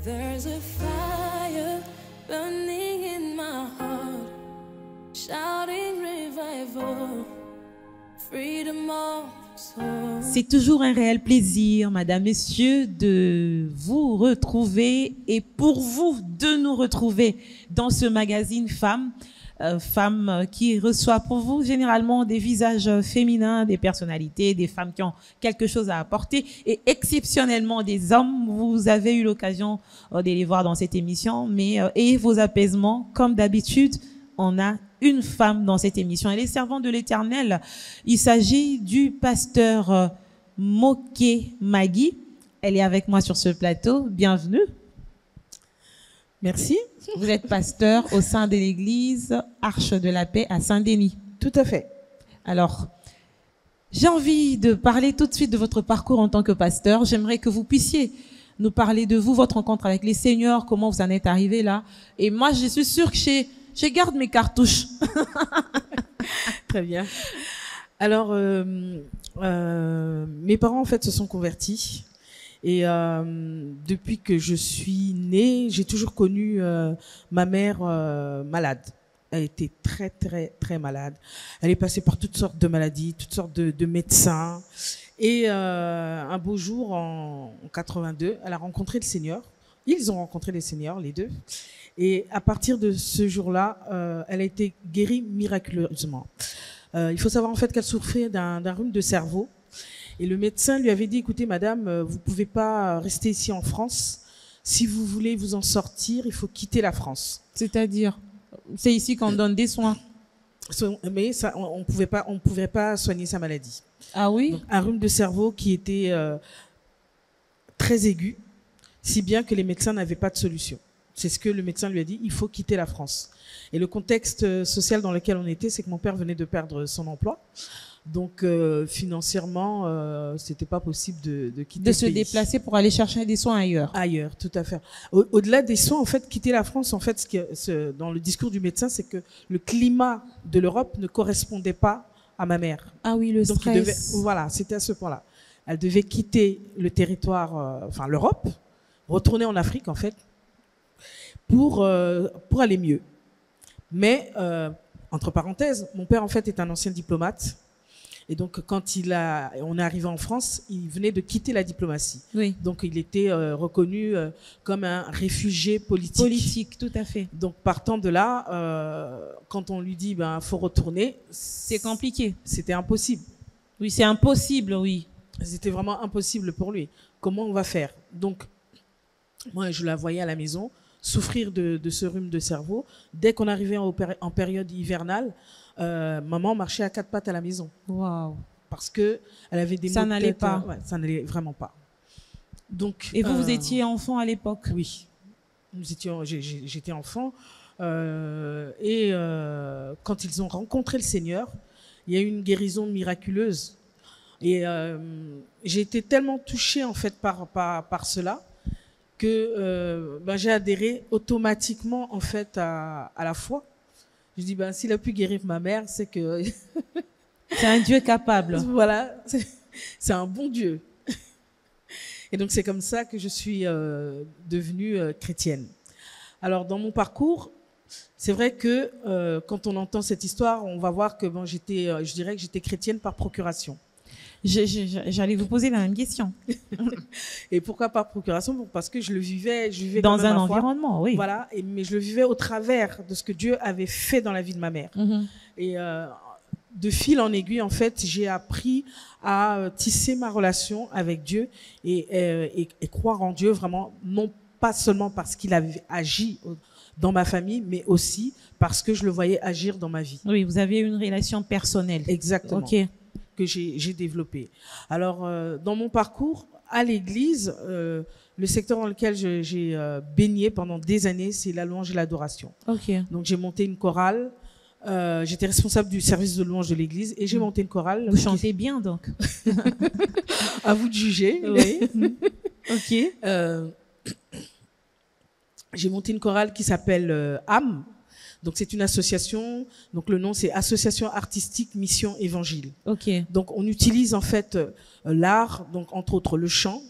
There's a fire burning in my heart, shouting revival, freedom of soul. C'est toujours un réel plaisir, Madame, Messieurs, de vous retrouver et pour vous de nous retrouver dans ce magazine Femmes. Femmes qui reçoit pour vous généralement des visages féminins, des personnalités, des femmes qui ont quelque chose à apporter et exceptionnellement des hommes. Vous avez eu l'occasion de les voir dans cette émission, mais et vos apaisements, comme d'habitude, on a une femme dans cette émission. Elle est servante de l'Éternel. Il s'agit du pasteur Moké Magui. Elle est avec moi sur ce plateau. Bienvenue. Merci. Vous êtes pasteur au sein de l'église Arche de la Paix à Saint-Denis. Tout à fait. Alors, j'ai envie de parler tout de suite de votre parcours en tant que pasteur. J'aimerais que vous puissiez nous parler de vous, votre rencontre avec les seigneurs, comment vous en êtes arrivé là. Et moi, je suis sûre que je garde mes cartouches. Très bien. Alors, mes parents, en fait, se sont convertis. Et depuis que je suis née, j'ai toujours connu ma mère malade. Elle était très, très, très malade. Elle est passée par toutes sortes de maladies, toutes sortes de médecins. Et un beau jour, en 82, elle a rencontré le Seigneur. Ils ont rencontré le Seigneur, les deux. Et à partir de ce jour-là, elle a été guérie miraculeusement. Il faut savoir en fait qu'elle souffrait d'un rhume de cerveau. Et le médecin lui avait dit, écoutez, madame, vous pouvez pas rester ici en France. Si vous voulez vous en sortir, il faut quitter la France. C'est-à-dire, c'est ici qu'on donne des soins. Mais ça, on pouvait pas soigner sa maladie. Ah oui? Donc, un rhume de cerveau qui était très aigu, si bien que les médecins n'avaient pas de solution. C'est ce que le médecin lui a dit, il faut quitter la France. Et le contexte social dans lequel on était, c'est que mon père venait de perdre son emploi. Donc financièrement, c'était pas possible de quitter de le se pays. Déplacer pour aller chercher des soins ailleurs. Ailleurs, tout à fait. Au-delà des soins, en fait, quitter la France, en fait, dans le discours du médecin, c'est que le climat de l'Europe ne correspondait pas à ma mère. Ah oui, le Donc stress. voilà, c'était à ce point-là. Elle devait quitter le territoire, enfin l'Europe, retourner en Afrique, en fait, pour aller mieux. Mais entre parenthèses, mon père, en fait, est un ancien diplomate. Et donc, quand on est arrivé en France, il venait de quitter la diplomatie. Oui. Donc, il était reconnu comme un réfugié politique. Politique, tout à fait. Donc, partant de là, quand on lui dit, faut retourner. C'est compliqué. C'était impossible. Oui, c'est impossible, oui. C'était vraiment impossible pour lui. Comment on va faire? Donc, moi, je la voyais à la maison souffrir de ce rhume de cerveau. Dès qu'on arrivait en période hivernale, maman marchait à quatre pattes à la maison. Waouh. Parce que elle avait des ça n'allait pas. Ouais, ça n'allait vraiment pas. Donc. Et vous étiez enfant à l'époque? Oui. J'étais enfant. Quand ils ont rencontré le Seigneur, il y a eu une guérison miraculeuse. Et j'ai été tellement touchée en fait par cela que j'ai adhéré automatiquement en fait à la foi. Je dis s'il a pu guérir ma mère, c'est que c'est un Dieu capable. Voilà, c'est un bon Dieu. Et donc c'est comme ça que je suis devenue chrétienne. Alors dans mon parcours, c'est vrai que quand on entend cette histoire, on va voir que je dirais que j'étais chrétienne par procuration. J'allais vous poser la même question. Et pourquoi par procuration? Parce que je vivais dans un environnement, oui. Voilà, mais je le vivais au travers de ce que Dieu avait fait dans la vie de ma mère. Mm-hmm. Et de fil en aiguille, en fait, j'ai appris à tisser ma relation avec Dieu et croire en Dieu vraiment, non pas seulement parce qu'il avait agi dans ma famille, mais aussi parce que je le voyais agir dans ma vie. Oui, vous avez une relation personnelle. Exactement. Ok. Que j'ai développé. Alors, dans mon parcours à l'église, le secteur dans lequel j'ai baigné pendant des années, c'est la louange et l'adoration. Ok. Donc, j'ai monté une chorale. J'étais responsable du service de louange de l'église et j'ai monté une chorale. Vous chantez bien, donc. À vous de juger. Oui. Ok. J'ai monté une chorale qui s'appelle âme. Donc c'est une association. Donc le nom c'est Association artistique mission évangile. Ok. Donc on utilise en fait l'art, donc entre autres le chant,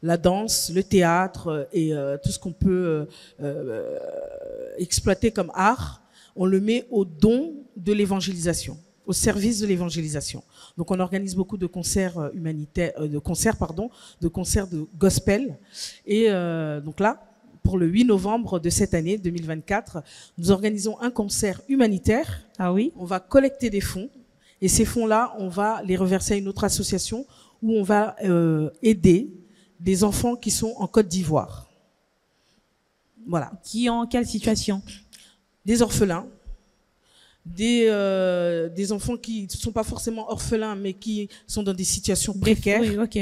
la danse, le théâtre et tout ce qu'on peut exploiter comme art. On le met au don de l'évangélisation, au service de l'évangélisation. Donc on organise beaucoup de concerts humanitaires, de concerts de gospel. Et donc là, pour le 8 novembre de cette année 2024, nous organisons un concert humanitaire. Ah oui. On va collecter des fonds et ces fonds-là, on va les reverser à une autre association où on va aider des enfants qui sont en Côte d'Ivoire. Voilà. Qui en quelle situation? Des orphelins, des enfants qui ne sont pas forcément orphelins, mais qui sont dans des situations précaires. Oui, ok.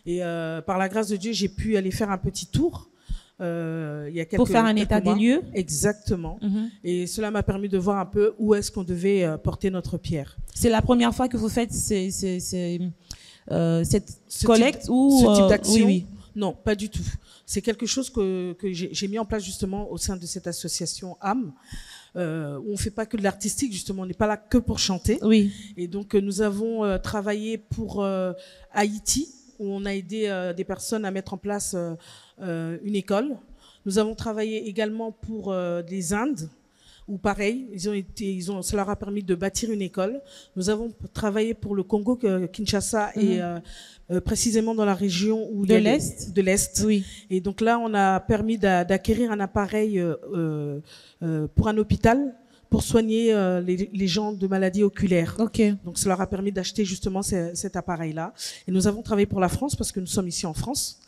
Et par la grâce de Dieu, j'ai pu aller faire un petit tour. Il y a Pour faire un état des lieux. Exactement. Mhm. Et cela m'a permis de voir un peu où est-ce qu'on devait porter notre pierre. C'est la première fois que vous faites cette Ce collecte type, ou ce type d'action? oui, oui. Non, pas du tout. C'est quelque chose que j'ai mis en place justement au sein de cette association âme. Où on ne fait pas que de l'artistique, justement, on n'est pas là que pour chanter. Oui. Et donc nous avons travaillé pour Haïti, où on a aidé des personnes à mettre en place une école. Nous avons travaillé également pour des Indes, où pareil, ça leur a permis de bâtir une école. Nous avons travaillé pour le Congo, Kinshasa, et précisément dans la région où De l'Est. De l'Est. Oui. Et donc là, on a permis d'acquérir un appareil pour un hôpital pour soigner les gens de maladies oculaires. Ok. Donc ça leur a permis d'acheter justement cet appareil-là. Et nous avons travaillé pour la France parce que nous sommes ici en France.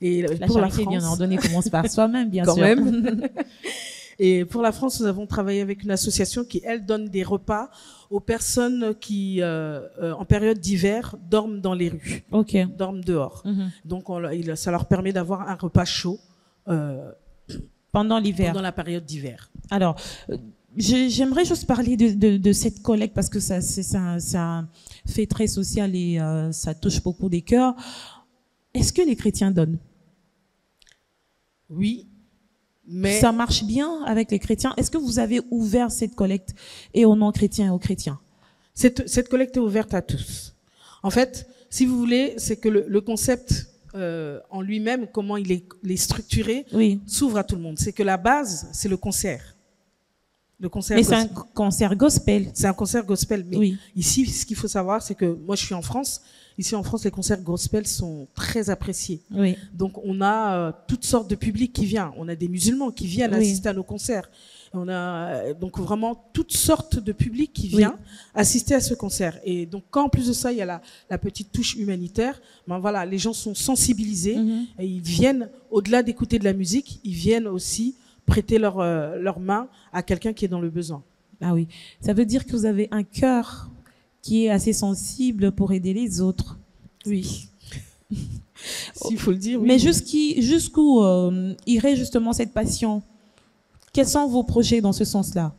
Et La pour charité bien ordonnée commence par soi-même, bien quand sûr. même. Et pour la France, nous avons travaillé avec une association qui, elle, donne des repas aux personnes qui, en période d'hiver, dorment dans les rues, Ok. dorment dehors. Mhm. Donc ça leur permet d'avoir un repas chaud Pendant l'hiver. pendant la période d'hiver. Alors, j'aimerais juste parler de cette collecte parce que c'est un fait très social et ça touche beaucoup des cœurs. Est-ce que les chrétiens donnent? Oui, mais Ça marche bien avec les chrétiens. Est-ce que vous avez ouvert cette collecte et aux non-chrétiens et aux chrétiens? cette collecte est ouverte à tous. En fait, si vous voulez, c'est que le concept en lui-même, comment il est structuré, Oui. s'ouvre à tout le monde. C'est que la base, c'est le concert. Le concert Mais c'est un gospel. concert gospel. C'est un concert gospel. Mais Oui. ici, ce qu'il faut savoir, c'est que moi, je suis en France. Ici, en France, les concerts gospel sont très appréciés. Oui. Donc, on a toutes sortes de publics qui viennent. On a des musulmans qui viennent Oui. assister à nos concerts. On a donc vraiment toutes sortes de publics qui viennent assister à ce concert. Et donc, quand en plus de ça, il y a la petite touche humanitaire, ben voilà, les gens sont sensibilisés et ils viennent, au-delà d'écouter de la musique, ils viennent aussi prêter leur main à quelqu'un qui est dans le besoin. Ah oui. Ça veut dire que vous avez un cœur qui est assez sensible pour aider les autres. Oui. S'il faut le dire, oui. Mais jusqu'où irait justement cette passion? Quels sont vos projets dans ce sens-là?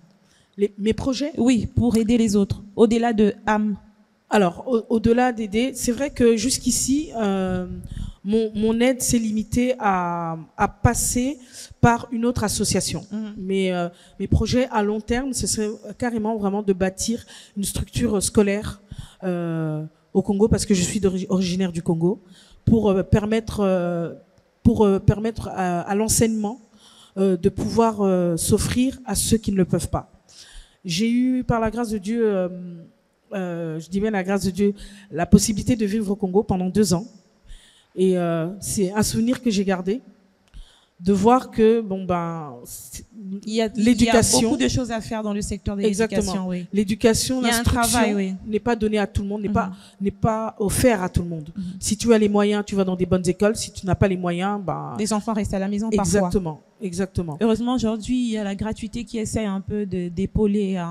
Mes projets? Oui, pour aider les autres, au-delà de âme. Alors, au-delà d'aider, c'est vrai que jusqu'ici, mon aide s'est limitée à passer par une autre association. Mais mes projets à long terme, ce serait carrément vraiment de bâtir une structure scolaire au Congo, parce que je suis originaire du Congo, pour permettre à l'enseignement de pouvoir s'offrir à ceux qui ne le peuvent pas. J'ai eu, par la grâce de Dieu, je dis bien la grâce de Dieu, la possibilité de vivre au Congo pendant 2 ans. Et c'est un souvenir que j'ai gardé, de voir que Il y a l'éducation, beaucoup de choses à faire dans le secteur de l'éducation. exactement, Oui. l'éducation, Il y a un travail, l'instruction oui. n'est pas donnée à tout le monde, n'est pas offert à tout le monde. Si tu as les moyens, tu vas dans des bonnes écoles. Si tu n'as pas les moyens, Les enfants restent à la maison parfois. exactement. Heureusement, aujourd'hui, il y a la gratuité qui essaie un peu d'épauler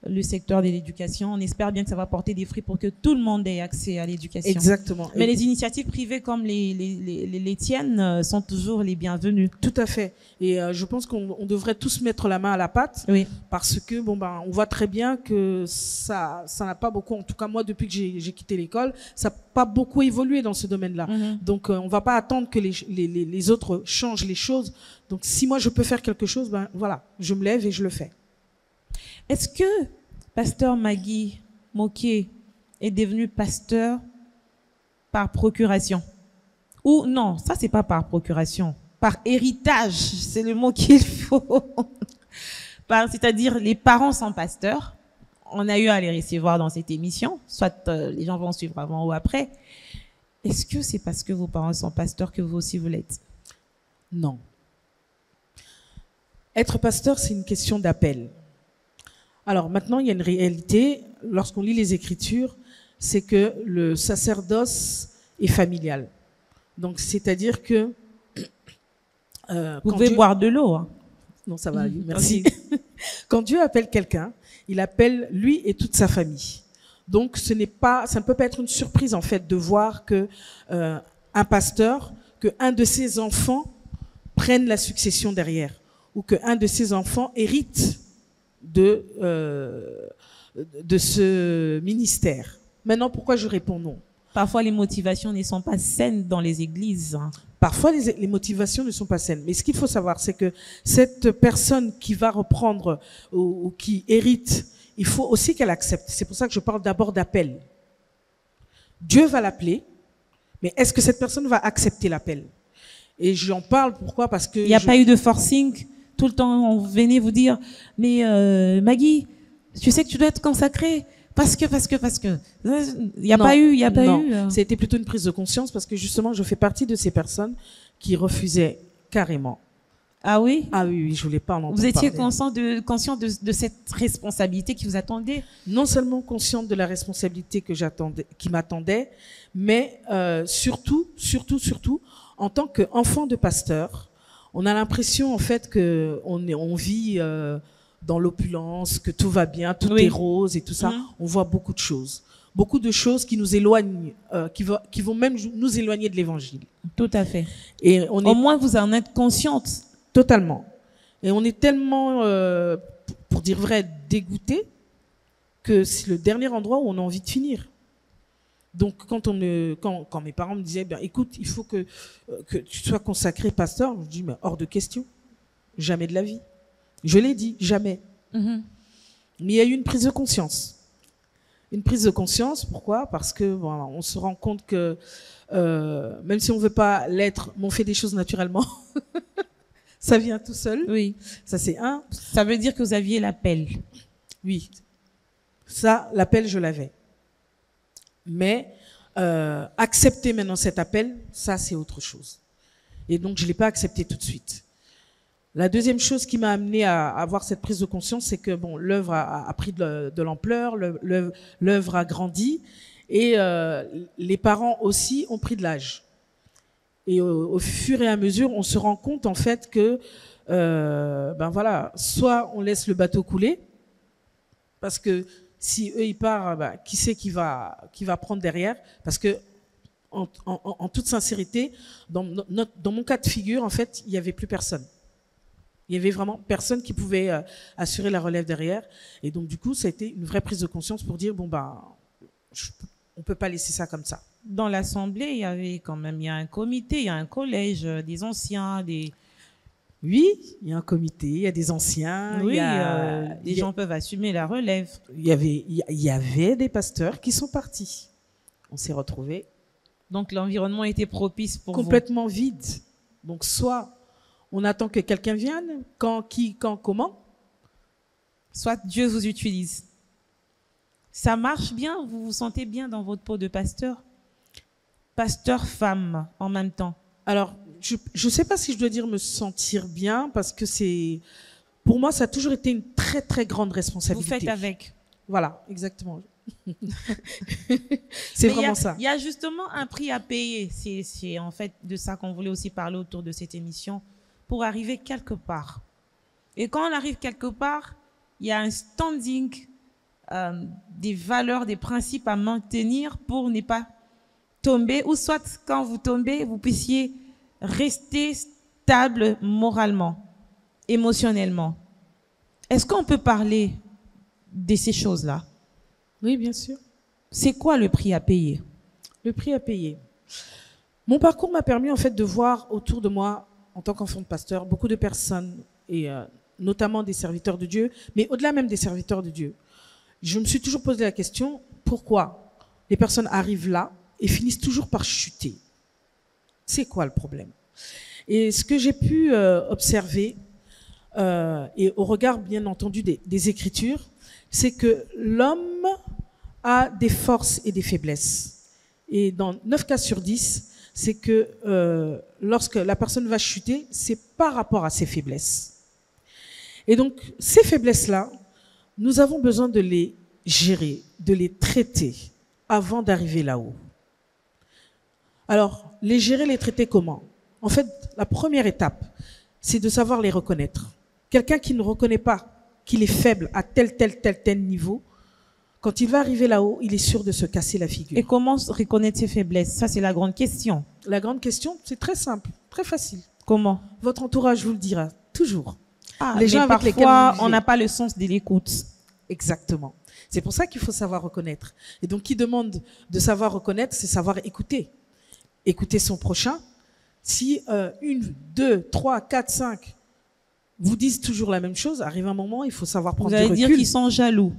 le secteur de l'éducation. On espère bien que ça va porter des fruits pour que tout le monde ait accès à l'éducation. Exactement. Mais les initiatives privées comme les tiennes sont toujours les bienvenues. Tout à fait. Et je pense qu'on devrait tous mettre la main à la pâte, Oui. parce que on voit très bien que ça n'a pas beaucoup, en tout cas moi depuis que j'ai quitté l'école, ça n'a pas beaucoup évolué dans ce domaine-là. Donc on va pas attendre que les autres changent les choses. Donc si moi je peux faire quelque chose, voilà, je me lève et je le fais. Est-ce que pasteur Maggie Moké est devenu pasteur par procuration? Ou non, ça c'est pas par procuration, par héritage, c'est le mot qu'il faut. C'est-à-dire les parents sont pasteurs, on a eu à les recevoir dans cette émission, soit les gens vont suivre avant ou après. Est-ce que c'est parce que vos parents sont pasteurs que vous aussi vous l'êtes? Non. Être pasteur, c'est une question d'appel. Alors maintenant, il y a une réalité, lorsqu'on lit les Écritures, c'est que le sacerdoce est familial. Donc, c'est-à-dire que... vous pouvez boire de l'eau. Hein. Non, ça va, merci. Quand Dieu appelle quelqu'un, il appelle lui et toute sa famille. Donc, ça ne peut pas être une surprise, en fait, de voir que un pasteur, qu'un de ses enfants prenne la succession derrière, ou qu'un de ses enfants hérite de ce ministère. Maintenant, pourquoi je réponds non? Parfois, les motivations ne sont pas saines dans les églises. Parfois, les motivations ne sont pas saines. Mais ce qu'il faut savoir, c'est que cette personne qui va reprendre ou qui hérite, il faut aussi qu'elle accepte. C'est pour ça que je parle d'abord d'appel. Dieu va l'appeler, mais est-ce que cette personne va accepter l'appel? Et j'en parle, pourquoi? Parce que... Il n'y a pas eu de forcing. Tout le temps, on venait vous dire, mais Maggie, tu sais que tu dois être consacrée. Parce que. Il n'y a pas eu. C'était plutôt une prise de conscience parce que justement, je fais partie de ces personnes qui refusaient carrément. Ah oui? Ah oui, je voulais pas en entendre parler. Vous étiez conscient de cette responsabilité qui vous attendait? Non seulement consciente de la responsabilité qui m'attendait, mais surtout, en tant qu'enfant de pasteur, on a l'impression en fait que on vit dans l'opulence, que tout va bien, tout est rose et tout ça. On voit beaucoup de choses qui nous éloignent, qui vont même nous éloigner de l'évangile. Tout à fait. Et au moins vous en êtes consciente. Totalement. Et on est tellement, pour dire vrai, dégoûté que c'est le dernier endroit où on a envie de finir. Donc quand mes parents me disaient, écoute, il faut que tu sois consacré pasteur, je dis, mais hors de question, jamais de la vie. Je l'ai dit, jamais. Mais il y a eu une prise de conscience. Une prise de conscience, pourquoi? Parce que on se rend compte que même si on veut pas l'être, on fait des choses naturellement. Ça vient tout seul. Oui. Ça c'est un. Ça veut dire que vous aviez l'appel. Oui. Ça, l'appel, je l'avais. Mais accepter maintenant cet appel, ça c'est autre chose. Et donc je l'ai pas accepté tout de suite. La deuxième chose qui m'a amené à avoir cette prise de conscience, c'est que l'œuvre a pris de l'ampleur, l'œuvre a grandi, et les parents aussi ont pris de l'âge. Et au fur et à mesure, on se rend compte en fait que soit on laisse le bateau couler, parce que si eux ils partent, qui c'est qui va prendre derrière? Parce que en toute sincérité, dans mon cas de figure, en fait, il y avait plus personne. Il y avait vraiment personne qui pouvait assurer la relève derrière. Et donc, du coup, ça a été une vraie prise de conscience pour dire, on peut pas laisser ça comme ça. Dans l'assemblée, il y a un comité, il y a un collège, des anciens, Oui, il y a un comité, il y a des anciens. Oui, des gens peuvent assumer la relève. Il y avait des pasteurs qui sont partis. On s'est retrouvés. Donc, l'environnement était propice pour complètement vide. Donc, soit on attend que quelqu'un vienne, quand, comment. Soit Dieu vous utilise. Ça marche bien? Vous vous sentez bien dans votre peau de pasteur? Pasteur femme en même temps. Alors, je ne sais pas si je dois dire me sentir bien, parce que pour moi, ça a toujours été une très, très grande responsabilité. Vous faites avec. Voilà, exactement. C'est vraiment ça. Il y a justement un prix à payer. C'est en fait de ça qu'on voulait aussi parler autour de cette émission, pour arriver quelque part. Et quand on arrive quelque part, il y a un standing des valeurs, des principes à maintenir pour ne pas tomber, ou soit quand vous tombez, vous puissiez rester stable moralement, émotionnellement. Est-ce qu'on peut parler de ces choses-là? Oui, bien sûr. C'est quoi le prix à payer? Le prix à payer. Mon parcours m'a permis en fait de voir autour de moi, en tant qu'enfant de pasteur, beaucoup de personnes, et notamment des serviteurs de Dieu, mais au-delà même des serviteurs de Dieu. Je me suis toujours posé la question, pourquoi les personnes arrivent là et finissent toujours par chuter? C'est quoi le problème? Et ce que j'ai pu observer, et au regard bien entendu des Écritures, c'est que l'homme a des forces et des faiblesses. Et dans 9 cas sur 10, c'est que lorsque la personne va chuter, c'est par rapport à ses faiblesses. Et donc, ces faiblesses-là, nous avons besoin de les gérer, de les traiter avant d'arriver là-haut. Alors, les gérer, les traiter comment? En fait, la première étape, c'est de savoir les reconnaître. Quelqu'un qui ne reconnaît pas qu'il est faible à tel niveau, quand il va arriver là-haut, il est sûr de se casser la figure. Et comment reconnaître ses faiblesses? Ça, c'est la grande question. La grande question, c'est très simple, très facile. Comment? Votre entourage vous le dira, toujours. Les gens avec lesquels on n'a pas le sens de l'écoute. Exactement. C'est pour ça qu'il faut savoir reconnaître. Et donc, qui demande de savoir reconnaître, c'est savoir écouter. Écouter son prochain. Si 1, 2, 3, 4, 5 vous disent toujours la même chose, arrive un moment, il faut savoir prendre du recul. Vous allez dire qu'ils sont jaloux.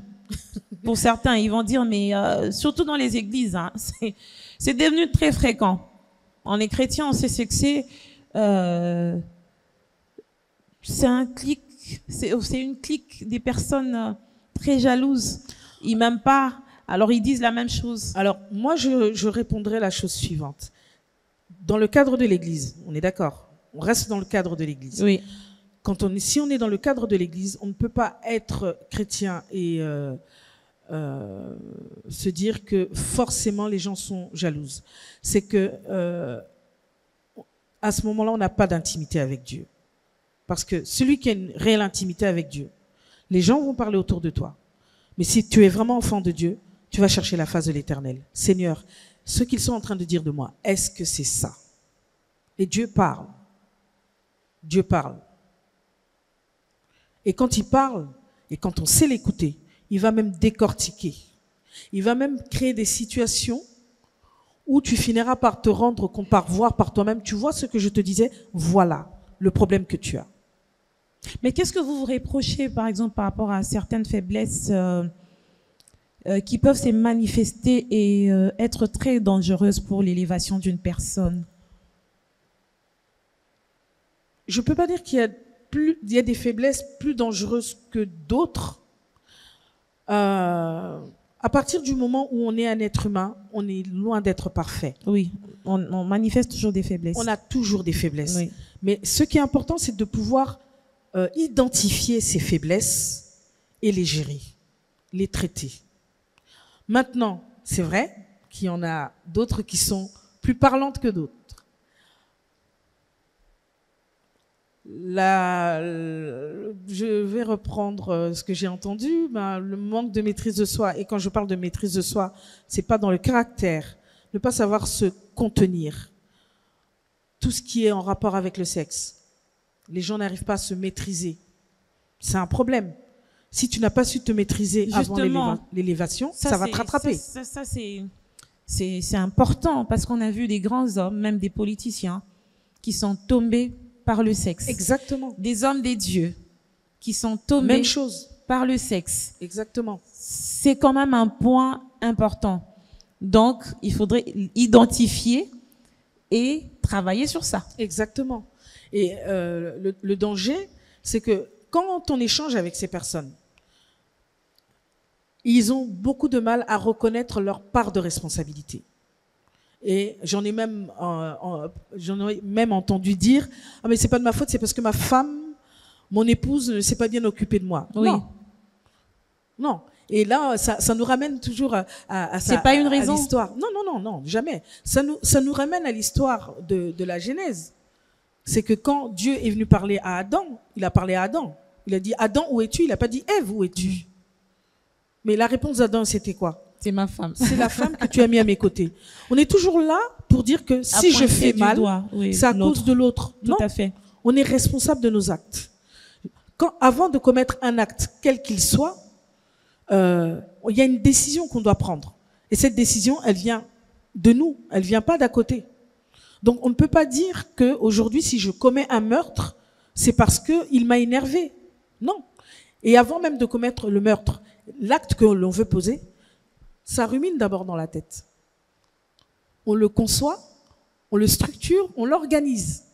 Pour certains, ils vont dire, mais surtout dans les églises, hein, c'est devenu très fréquent. On est chrétien, on sait ce que c'est. C'est un clic, c'est une clique des personnes très jalouses. Ils m'aiment pas, alors ils disent la même chose. Alors, moi, je répondrai la chose suivante. Dans le cadre de l'Église, on est d'accord? On reste dans le cadre de l'Église. Oui. Si on est dans le cadre de l'Église, on ne peut pas être chrétien et se dire que forcément les gens sont jalouses. C'est que à ce moment-là, on n'a pas d'intimité avec Dieu. Parce que celui qui a une réelle intimité avec Dieu, les gens vont parler autour de toi. Mais si tu es vraiment enfant de Dieu, tu vas chercher la face de l'Éternel. Seigneur, ce qu'ils sont en train de dire de moi, est-ce que c'est ça? Et Dieu parle. Dieu parle. Et quand il parle, et quand on sait l'écouter, il va même décortiquer. Il va même créer des situations où tu finiras par te rendre compte, par voir par toi-même, tu vois ce que je te disais, voilà le problème que tu as. Mais qu'est-ce que vous vous reprochez, par exemple, par rapport à certaines faiblesses qui peuvent se manifester et être très dangereuses pour l'élévation d'une personne? Je ne peux pas dire qu'il y a des faiblesses plus dangereuses que d'autres. À partir du moment où on est un être humain, on est loin d'être parfait. Oui, on manifeste toujours des faiblesses. On a toujours des faiblesses. Oui. Mais ce qui est important, c'est de pouvoir identifier ces faiblesses et les gérer, les traiter. Maintenant, c'est vrai qu'il y en a d'autres qui sont plus parlantes que d'autres. Je vais reprendre ce que j'ai entendu, le manque de maîtrise de soi. Et quand je parle de maîtrise de soi, c'est pas dans le caractère, ne pas savoir se contenir. Tout ce qui est en rapport avec le sexe. Les gens n'arrivent pas à se maîtriser. C'est un problème. Si tu n'as pas su te maîtriser avant l'élévation, ça va te rattraper. Ça c'est important parce qu'on a vu des grands hommes, même des politiciens, qui sont tombés par le sexe. Exactement. Des hommes des dieux qui sont tombés Même chose. par le sexe. Exactement. C'est quand même un point important. Donc, il faudrait identifier et travailler sur ça. Exactement. Et le danger, c'est que quand on échange avec ces personnes, ils ont beaucoup de mal à reconnaître leur part de responsabilité. Et j'en ai même entendu dire « Ah mais c'est pas de ma faute, c'est parce que ma femme, mon épouse ne s'est pas bien occupée de moi. » Oui. Non. Et là, ça nous ramène toujours à c'est pas une raison. l'histoire. Non, jamais. Ça nous ramène à l'histoire de la Genèse. C'est que quand Dieu est venu parler à Adam, il a parlé à Adam. Il a dit « Adam, où es-tu » Il n'a pas dit « Ève, où es-tu » Mais la réponse d'Adam, c'était quoi? C'est ma femme. C'est la femme que tu as mis à mes côtés. On est toujours là pour dire que si je fais mal, c'est à cause de l'autre. Tout à fait. On est responsable de nos actes. Avant de commettre un acte, quel qu'il soit, il y a une décision qu'on doit prendre. Et cette décision, elle vient de nous, elle ne vient pas d'à côté. Donc on ne peut pas dire qu'aujourd'hui, si je commets un meurtre, c'est parce qu'il m'a énervé. Non. Et avant même de commettre le meurtre, l'acte que l'on veut poser, ça rumine d'abord dans la tête. On le conçoit, on le structure, on l'organise.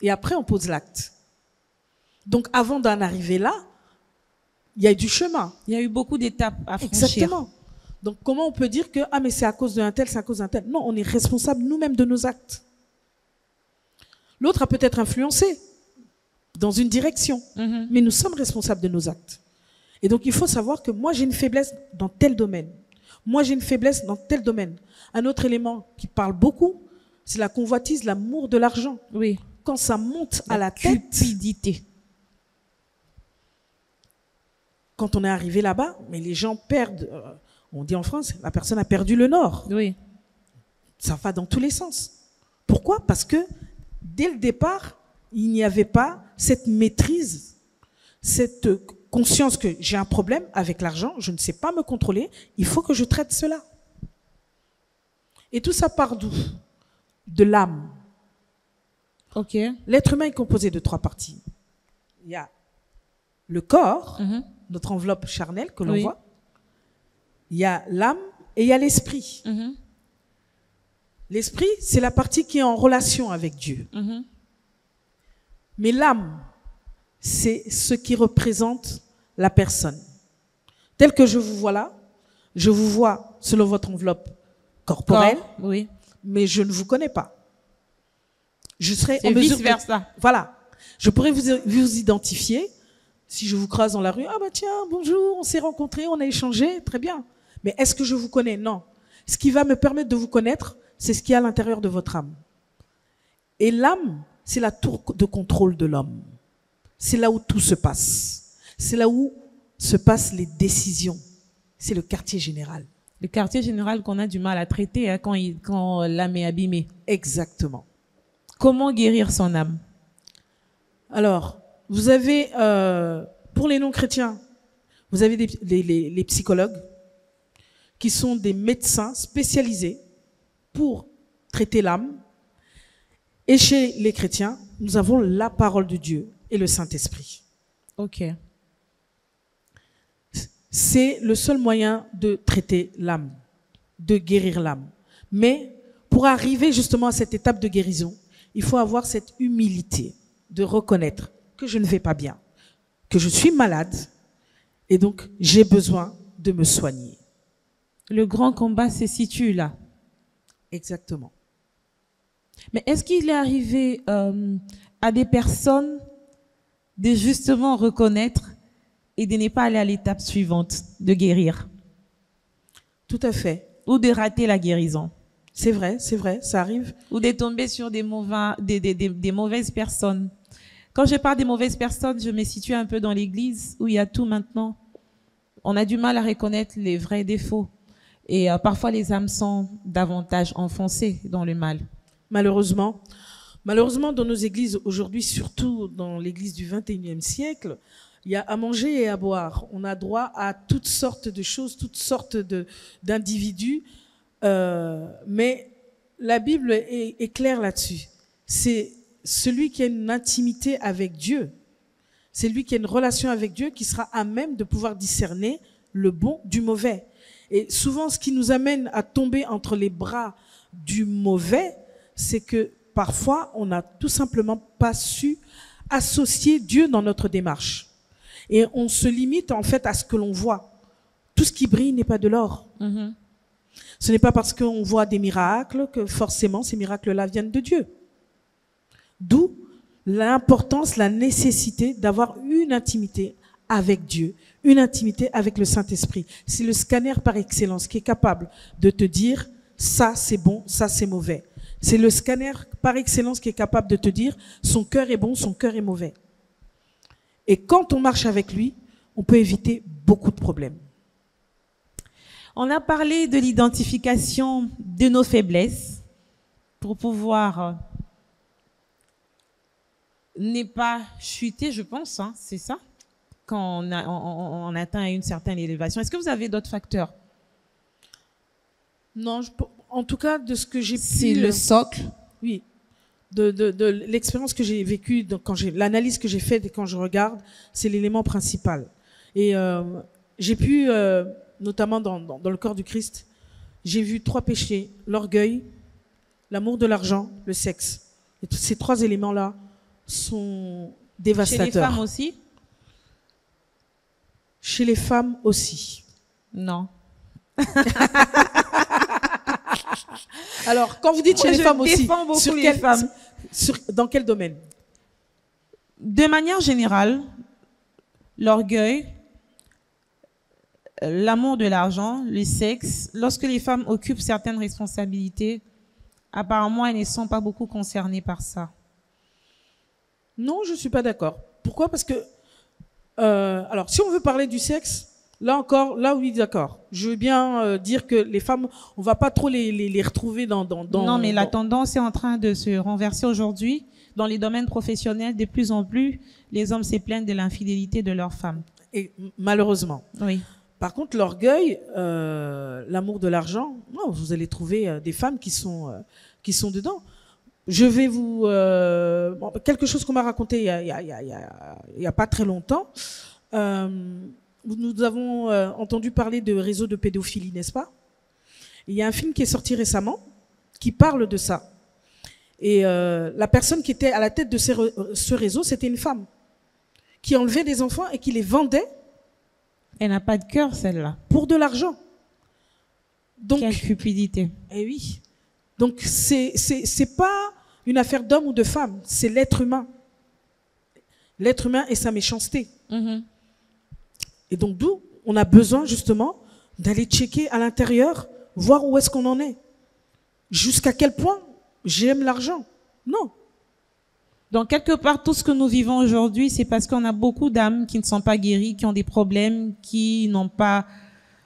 Et après, on pose l'acte. Donc avant d'en arriver là, il y a eu du chemin. Il y a eu beaucoup d'étapes à franchir. Exactement. Donc comment on peut dire que mais c'est à cause d'un tel, c'est à cause d'un tel. Non, on est responsable nous-mêmes de nos actes. L'autre a peut-être influencé dans une direction, mais nous sommes responsables de nos actes. Et donc il faut savoir que moi j'ai une faiblesse dans tel domaine. Moi j'ai une faiblesse dans tel domaine. Un autre élément qui parle beaucoup, c'est la convoitise, l'amour de l'argent. Oui. Quand ça monte à la tête. Cupidité. Quand on est arrivé là-bas, mais les gens perdent, on dit en France, la personne a perdu le nord. Oui. Ça va dans tous les sens. Pourquoi? Parce que dès le départ, il n'y avait pas cette maîtrise, cette conscience que j'ai un problème avec l'argent, je ne sais pas me contrôler, il faut que je traite cela. Et tout ça part d'où? De l'âme. Ok. L'être humain est composé de 3 parties. Il y a le corps, notre enveloppe charnelle que l'on voit. Il y a l'âme et il y a l'esprit. L'esprit, c'est la partie qui est en relation avec Dieu. Mais l'âme, c'est ce qui représente la personne. Tel que je vous vois là, je vous vois selon votre enveloppe corporelle, mais je ne vous connais pas. Je serai en mesure vice-versa. Voilà. Je pourrais vous identifier si je vous croise dans la rue. Ah bah tiens, bonjour, on s'est rencontrés, on a échangé, très bien. Mais est-ce que je vous connais? Non. Ce qui va me permettre de vous connaître, c'est ce qu'il y a à l'intérieur de votre âme. Et l'âme, c'est la tour de contrôle de l'homme. C'est là où tout se passe. C'est là où se passent les décisions. C'est le quartier général. Le quartier général qu'on a du mal à traiter quand l'âme est abîmée. Exactement. Comment guérir son âme? Alors, vous avez, pour les non-chrétiens, vous avez les psychologues qui sont des médecins spécialisés pour traiter l'âme. Et chez les chrétiens, nous avons la parole de Dieu et le Saint-Esprit. Ok. C'est le seul moyen de traiter l'âme, de guérir l'âme. Mais pour arriver justement à cette étape de guérison, il faut avoir cette humilité de reconnaître que je ne vais pas bien, que je suis malade et donc j'ai besoin de me soigner. Le grand combat se situe là. Exactement. Mais est-ce qu'il est arrivé à des personnes de justement reconnaître et de ne pas aller à l'étape suivante, de guérir? Tout à fait. Ou de rater la guérison? C'est vrai, ça arrive. Ou de tomber sur des mauvaises personnes. Quand je parle des mauvaises personnes, je me situe un peu dans l'église où il y a tout maintenant. On a du mal à reconnaître les vrais défauts. Et parfois, les âmes sont davantage enfoncées dans le mal. Malheureusement, dans nos églises aujourd'hui, surtout dans l'église du XXIe siècle, il y a à manger et à boire. On a droit à toutes sortes de choses, toutes sortes d'individus. Mais la Bible est claire là-dessus. C'est celui qui a une intimité avec Dieu, c'est lui qui a une relation avec Dieu qui sera à même de pouvoir discerner le bon du mauvais. Et souvent, ce qui nous amène à tomber entre les bras du mauvais, c'est que parfois, on n'a tout simplement pas su associer Dieu dans notre démarche. Et on se limite en fait à ce que l'on voit. Tout ce qui brille n'est pas de l'or. Ce n'est pas parce qu'on voit des miracles que forcément ces miracles-là viennent de Dieu. D'où l'importance, la nécessité d'avoir une intimité avec Dieu, une intimité avec le Saint-Esprit. C'est le scanner par excellence qui est capable de te dire ça c'est bon, ça c'est mauvais. C'est le scanner par excellence qui est capable de te dire son cœur est bon, son cœur est mauvais. Et quand on marche avec lui, on peut éviter beaucoup de problèmes. On a parlé de l'identification de nos faiblesses pour pouvoir ne pas chuter, je pense, hein, c'est ça, quand on atteint une certaine élévation. Est-ce que vous avez d'autres facteurs? Non, en tout cas, de ce que j'ai pu... C'est le socle. Oui. De l'expérience que j'ai vécue, l'analyse que j'ai faite et quand je regarde, c'est l'élément principal. Et j'ai pu, notamment dans le corps du Christ, j'ai vu 3 péchés: l'orgueil, l'amour de l'argent, le sexe. Et tous ces 3 éléments-là sont dévastateurs. Chez les femmes aussi? Chez les femmes aussi. Non. Alors, quand vous dites chez les femmes aussi, sur les femmes. Dans quel domaine? De manière générale, l'orgueil, l'amour de l'argent, le sexe, lorsque les femmes occupent certaines responsabilités, apparemment, elles ne sont pas beaucoup concernées par ça. Non, je ne suis pas d'accord. Pourquoi? Parce que, alors, si on veut parler du sexe, là encore, là oui, d'accord. Je veux bien dire que les femmes, on va pas trop les retrouver dans... Non, mais la tendance est en train de se renverser aujourd'hui. Dans les domaines professionnels, de plus en plus, les hommes se plaignent de l'infidélité de leurs femmes. Et malheureusement. Oui. Par contre, l'orgueil, l'amour de l'argent, non, vous allez trouver des femmes qui sont dedans. Je vais vous... quelque chose qu'on m'a raconté il y a pas très longtemps. Nous avons entendu parler de réseaux de pédophilie, n'est-ce pas? Il y a un film qui est sorti récemment qui parle de ça. Et la personne qui était à la tête de ce réseau, c'était une femme qui enlevait des enfants et qui les vendait. Elle n'a pas de cœur, celle-là. Pour de l'argent. Donc, quelle cupidité. Eh oui. Donc, c'est pas une affaire d'homme ou de femme, c'est l'être humain. L'être humain et sa méchanceté. Mm-hmm. Et donc, d'où on a besoin justement d'aller checker à l'intérieur, voir où est-ce qu'on en est. Jusqu'à quel point j'aime l'argent. Non. Donc, quelque part, tout ce que nous vivons aujourd'hui, c'est parce qu'on a beaucoup d'âmes qui ne sont pas guéries, qui ont des problèmes, qui n'ont pas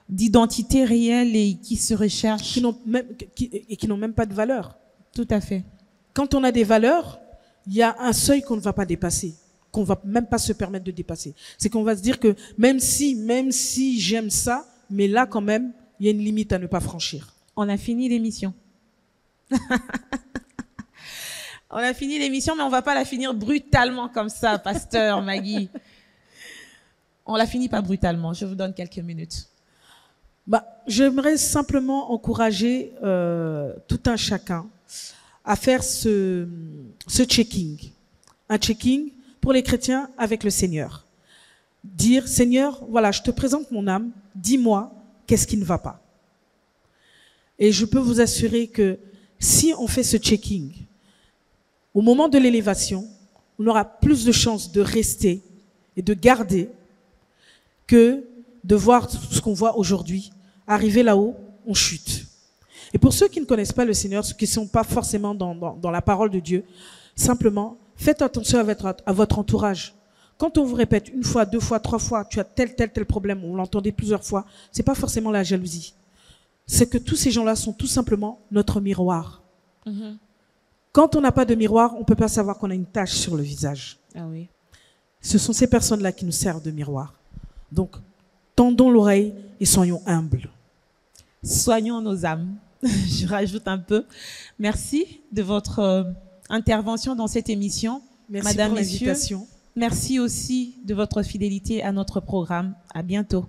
d'identité réelle et qui se recherchent. Qui n'ont même pas de valeur. Tout à fait. Quand on a des valeurs, il y a un seuil qu'on ne va pas dépasser, qu'on ne va même pas se permettre de dépasser. C'est qu'on va se dire que même si j'aime ça, mais là quand même, il y a une limite à ne pas franchir. On a fini l'émission. On a fini l'émission, mais on va pas la finir brutalement comme ça, pasteur Maggie. On la finit pas brutalement. Je vous donne quelques minutes. J'aimerais simplement encourager tout un chacun à faire ce checking. Un checking pour les chrétiens avec le Seigneur. Dire, Seigneur, voilà, je te présente mon âme, dis-moi qu'est-ce qui ne va pas. Et je peux vous assurer que si on fait ce checking, au moment de l'élévation, on aura plus de chances de rester et de garder que de voir ce qu'on voit aujourd'hui. Arriver là-haut, on chute. Et pour ceux qui ne connaissent pas le Seigneur, ceux qui ne sont pas forcément dans la parole de Dieu, simplement, faites attention à votre entourage. Quand on vous répète 1 fois, 2 fois, 3 fois, tu as tel problème, on l'entendait plusieurs fois, c'est pas forcément la jalousie. C'est que tous ces gens-là sont tout simplement notre miroir. Mm-hmm. Quand on n'a pas de miroir, on ne peut pas savoir qu'on a une tache sur le visage. Ah oui. Ce sont ces personnes-là qui nous servent de miroir. Donc, tendons l'oreille et soyons humbles. Soignons nos âmes. Je rajoute un peu. Merci de votre intervention dans cette émission. Merci Madame, pour l'invitation. Messieurs, merci aussi de votre fidélité à notre programme. À bientôt.